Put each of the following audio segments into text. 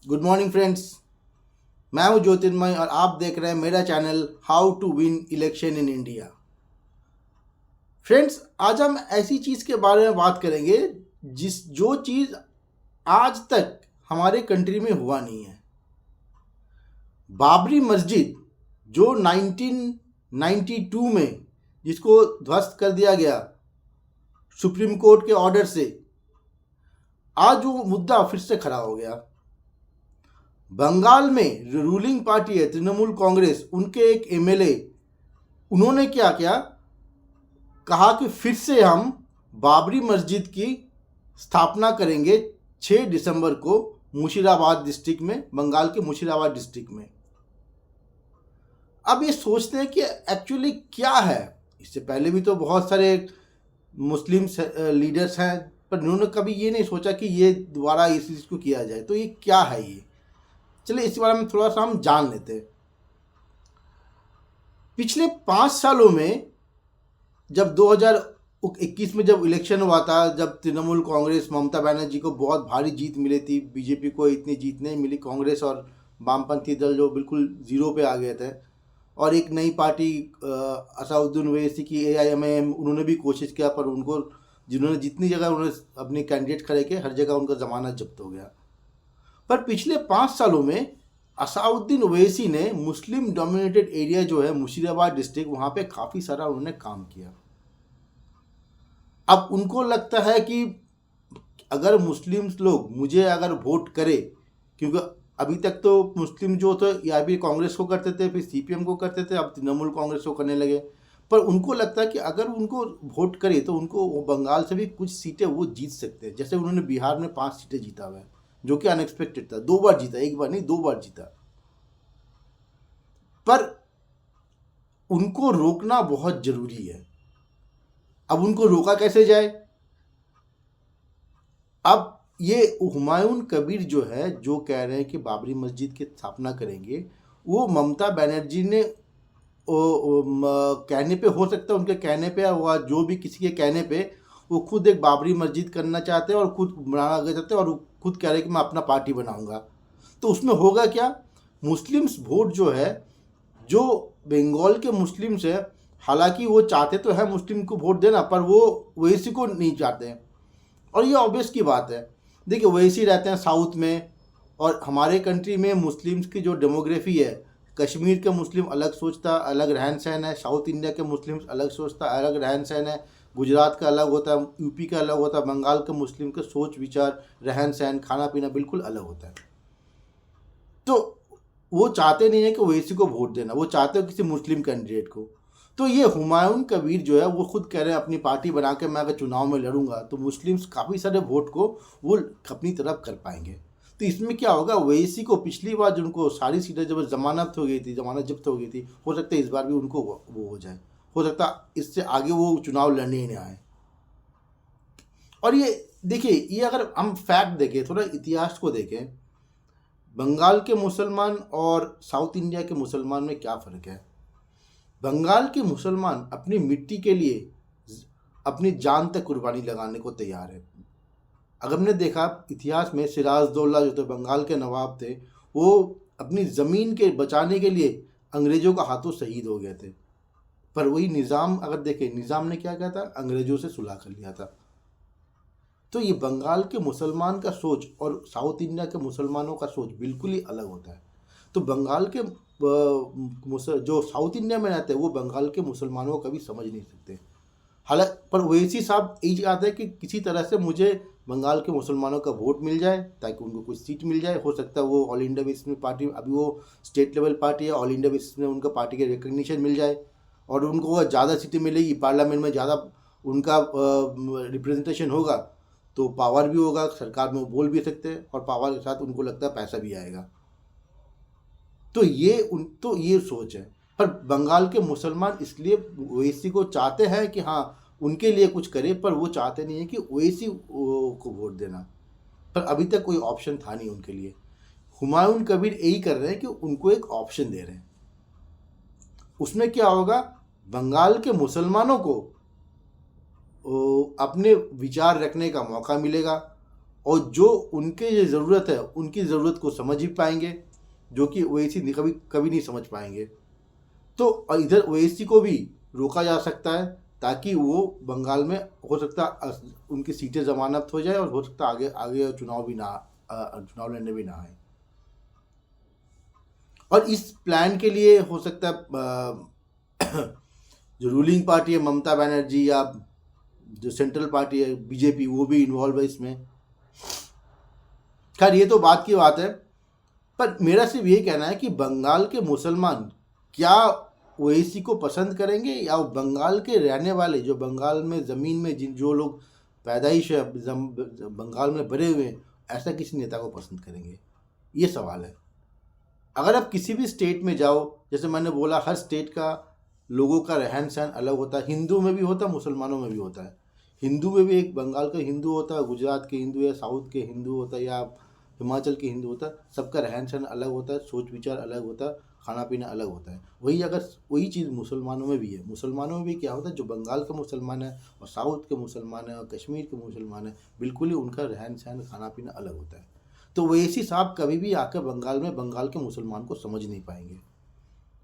Good morning friends. मैं हूं ज्योतिर्मय और आप देख रहे हैं मेरा channel how to win election in India. Friends, आज हम ऐसी चीज़ के बारे में बात करेंगे जो चीज़ आज तक हमारे कंट्री में हुआ नहीं है। बाबरी मस्जिद जो 1992 में जिसको ध्वस्त कर दिया गया सुप्रीम कोर्ट के ऑर्डर से, आज वो मुद्दा फिर से खड़ा हो गया। बंगाल में जो रूलिंग पार्टी है तृणमूल कांग्रेस, उनके एक एमएलए उन्होंने क्या किया, कहा कि फिर से हम बाबरी मस्जिद की स्थापना करेंगे 6 दिसंबर को मुशीराबाद डिस्ट्रिक्ट में, बंगाल के मुशीराबाद डिस्ट्रिक्ट में। अब ये सोचते हैं कि एक्चुअली क्या है। इससे पहले भी तो बहुत सारे मुस्लिम लीडर्स हैं, पर उन्होंने कभी ये नहीं सोचा कि ये दोबारा इस चीज़ को किया जाए। तो ये क्या है ये, चलिए इस बारे में थोड़ा सा हम जान लेते हैं। पिछले 5 सालों में जब 2021 में जब इलेक्शन हुआ था, जब तृणमूल कांग्रेस ममता बनर्जी को बहुत भारी जीत मिली थी, बीजेपी को इतनी जीत नहीं मिली, कांग्रेस और वामपंथी दल जो बिल्कुल ज़ीरो पे आ गए थे, और एक नई पार्टी असाउद्दीन ओवैसी की AIMIM, उन्होंने भी कोशिश किया, पर उनको जिन्होंने जितनी जगह उन्होंने अपने कैंडिडेट खड़े किए, हर जगह उनका ज़मानत जब्त हो गया। पर पिछले 5 सालों में असाउद्दीन ओवैसी ने मुस्लिम डोमिनेटेड एरिया जो है मुशीराबाद डिस्ट्रिक्ट, वहाँ पे काफ़ी सारा उन्होंने काम किया। अब उनको लगता है कि अगर मुस्लिम लोग मुझे अगर वोट करे, क्योंकि अभी तक तो मुस्लिम जो थे या भी कांग्रेस को करते थे, फिर CPM को करते थे, अब तृणमूल कांग्रेस को करने लगे। पर उनको लगता है कि अगर उनको वोट करे तो उनको वो बंगाल से भी कुछ सीटें वो जीत सकते हैं। जैसे उन्होंने बिहार में 5 सीटें जीता हुआ है, जो कि अनएक्सपेक्टेड था। 2 बार जीता, एक बार नहीं 2 बार जीता। पर उनको रोकना बहुत जरूरी है। अब उनको रोका कैसे जाए? अब ये हुमायूं कबीर जो है, जो कह रहे हैं कि बाबरी मस्जिद की स्थापना करेंगे, वो ममता बनर्जी ने कहने पे, हो सकता है उनके कहने पे या जो भी किसी के कहने पे, वो खुद एक बाबरी मस्जिद करना चाहते हैं और खुद बनाना चाहते हैं, और खुद कह रहे हैं कि मैं अपना पार्टी बनाऊंगा। तो उसमें होगा क्या, मुस्लिम्स वोट जो है, जो बंगाल के मुस्लिम्स है, हालांकि वो चाहते तो है मुस्लिम को वोट देना, पर वो ओवैसी को नहीं चाहते हैं। और ये ऑब्वियस की बात है। देखिए, ओवैसी रहते हैं साउथ में, और हमारे कंट्री में मुस्लिम्स की जो डेमोग्राफी है, कश्मीर के मुस्लिम अलग सोचता, अलग रहन सहन है, साउथ इंडिया के मुस्लिम्स अलग सोचता, अलग रहन सहन है, गुजरात का अलग होता है, यूपी का अलग होता है, बंगाल के मुस्लिम के सोच विचार, रहन सहन, खाना पीना बिल्कुल अलग होता है। तो वो चाहते नहीं है कि ओवैसी को वोट देना, वो चाहते हो किसी मुस्लिम कैंडिडेट को। तो ये हुमायूं कबीर जो है, वो खुद कह रहे हैं अपनी पार्टी बना के मैं अगर चुनाव में लड़ूंगा तो मुस्लिम्स काफ़ी सारे वोट को वो अपनी तरफ कर पाएंगे। तो इसमें क्या होगा, ओवैसी को पिछली बार जो उनको सारी सीटें जब जमानत हो गई थी, जमानत जब्त हो गई थी, हो सकता है इस बार भी उनको वो हो जाए, हो सकता है इससे आगे वो चुनाव लड़ने ही नहीं आए। और ये देखिए, ये अगर हम फैक्ट देखें, थोड़ा इतिहास को देखें, बंगाल के मुसलमान और साउथ इंडिया के मुसलमान में क्या फ़र्क है। बंगाल के मुसलमान अपनी मिट्टी के लिए अपनी जान तक कुर्बानी लगाने को तैयार है। अगर हमने देखा इतिहास में, सिराजदौल्ला जो थे बंगाल के नवाब थे, वो अपनी ज़मीन के बचाने के लिए अंग्रेज़ों का हाथों शहीद हो गए थे। पर वही निज़ाम, अगर देखें, निज़ाम ने क्या किया था, अंग्रेज़ों से सुलह कर लिया था। तो ये बंगाल के मुसलमान का सोच और साउथ इंडिया के मुसलमानों का सोच बिल्कुल ही अलग होता है। तो बंगाल के जो साउथ इंडिया में रहते हैं, वो बंगाल के मुसलमानों को कभी समझ नहीं सकते। हालांकि पर ओवैसी साहब यही चाहते हैं कि किसी तरह से मुझे बंगाल के मुसलमानों का वोट मिल जाए, ताकि उनको कुछ सीट मिल जाए। हो सकता है वो ऑल इंडिया बेसिस में पार्टी, अभी वो स्टेट लेवल पार्टी है, ऑल इंडिया बेसिस में उनका पार्टी के रिकग्निशन मिल जाए, और उनको ज़्यादा सीटें मिलेगी, पार्लियामेंट में ज़्यादा उनका रिप्रेजेंटेशन होगा, तो पावर भी होगा, सरकार में वो बोल भी सकते हैं, और पावर के साथ उनको लगता है पैसा भी आएगा। तो ये सोच है। पर बंगाल के मुसलमान इसलिए ओवैसी को चाहते हैं कि हाँ उनके लिए कुछ करे, पर वो चाहते नहीं है कि ओवैसी को वोट देना। पर अभी तक कोई ऑप्शन था नहीं उनके लिए। हुमायूं कबीर यही कर रहे हैं कि उनको एक ऑप्शन दे रहे हैं। उसमें क्या होगा, बंगाल के मुसलमानों को अपने विचार रखने का मौका मिलेगा, और जो उनके ये ज़रूरत है उनकी ज़रूरत को समझ ही पाएंगे, जो कि ओवैसी कभी कभी नहीं समझ पाएंगे। तो इधर ओवैसी को भी रोका जा सकता है ताकि वो बंगाल में हो सकता उनकी सीटें जमानत हो जाए और हो सकता आगे आगे चुनाव भी ना चुनाव लड़ने भी ना आए। और इस प्लान के लिए हो सकता है जो रूलिंग पार्टी है ममता बनर्जी या जो सेंट्रल पार्टी है बीजेपी वो भी इन्वॉल्व है इसमें। खैर ये तो बात की बात है, पर मेरा सिर्फ ये कहना है कि बंगाल के मुसलमान क्या ओवैसी को पसंद करेंगे या बंगाल के रहने वाले जो बंगाल में ज़मीन में जिन जो लोग पैदाइश है बंगाल में भरे हुए हैं ऐसा किसी नेता को पसंद करेंगे, ये सवाल है। अगर आप किसी भी स्टेट में जाओ, जैसे मैंने बोला हर स्टेट का लोगों का रहन सहन अलग होता है, हिंदू में भी होता है मुसलमानों में भी होता है। हिंदू में भी एक बंगाल का हिंदू होता है, गुजरात के हिंदू या साउथ के हिंदू होता है या हिमाचल के हिंदू होता है, सबका रहन सहन अलग होता है, सोच विचार अलग होता है, खाना पीना अलग होता है। वही चीज़ मुसलमानों में भी है। मुसलमानों में भी क्या होता है, जो बंगाल का मुसलमान है और साउथ के मुसलमान है और कश्मीर के मुसलमान है, बिल्कुल ही उनका रहन सहन खाना पीना अलग होता है। तो ओवैसी साहब कभी भी आकर बंगाल में बंगाल के मुसलमान को समझ नहीं पाएंगे,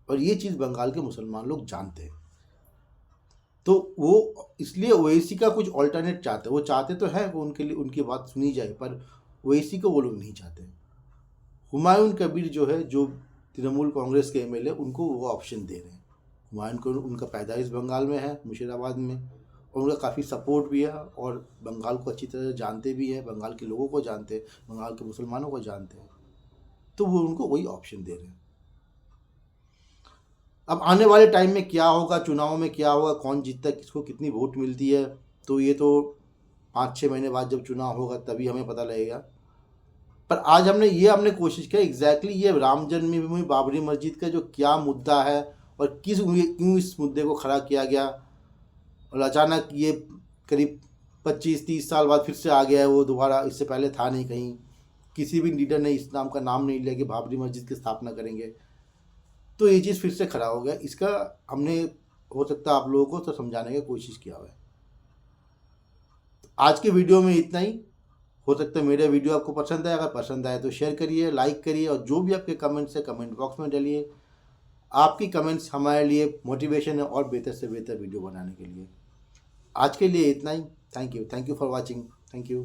और ये चीज़ बंगाल के मुसलमान लोग जानते हैं। तो वो इसलिए ओवैसी का कुछ ऑल्टरनेट चाहते हैं। वो चाहते तो हैं वो उनके लिए उनकी बात सुनी जाए, पर ओवैसी को वो लोग नहीं चाहते। हुमायूं कबीर जो है, जो तृणमूल कांग्रेस के एमएलए, उनको वो ऑप्शन दे रहे हैं। हुमायूं को उनका पैदाइश बंगाल में है, मुशीराबाद में, और उनका काफ़ी सपोर्ट भी है और बंगाल को अच्छी तरह जानते भी हैं, बंगाल के लोगों को जानते हैं, बंगाल के मुसलमानों को जानते हैं, तो वो उनको वही ऑप्शन दे रहे हैं। अब आने वाले टाइम में क्या होगा, चुनाव में क्या होगा, कौन जीतता है, किसको कितनी वोट मिलती है, तो ये तो 5-6 महीने बाद जब चुनाव होगा तभी हमें पता लगेगा। पर आज हमने कोशिश किया एग्जैक्टली ये राम जन्मभूमि बाबरी मस्जिद का जो क्या मुद्दा है और क्यों इस मुद्दे को खड़ा किया गया, और अचानक ये करीब 25-30 साल बाद फिर से आ गया है वो दोबारा। इससे पहले था नहीं, कहीं किसी भी लीडर ने इस नाम का नाम नहीं लिया कि बाबरी मस्जिद की स्थापना करेंगे। तो ये चीज़ फिर से खड़ा हो गया। इसका हमने हो सकता है आप लोगों को तो समझाने की कोशिश किया हुआ है। आज के वीडियो में इतना ही। हो सकता है मेरा वीडियो आपको पसंद आए, अगर पसंद आए तो शेयर करिए, लाइक करिए, और जो भी आपके कमेंट्स है कमेंट बॉक्स में डालिए। आपकी कमेंट्स हमारे लिए मोटिवेशन है और बेहतर से बेहतर वीडियो बनाने के लिए। आज के लिए इतना ही। Thank you for watching. Thank you.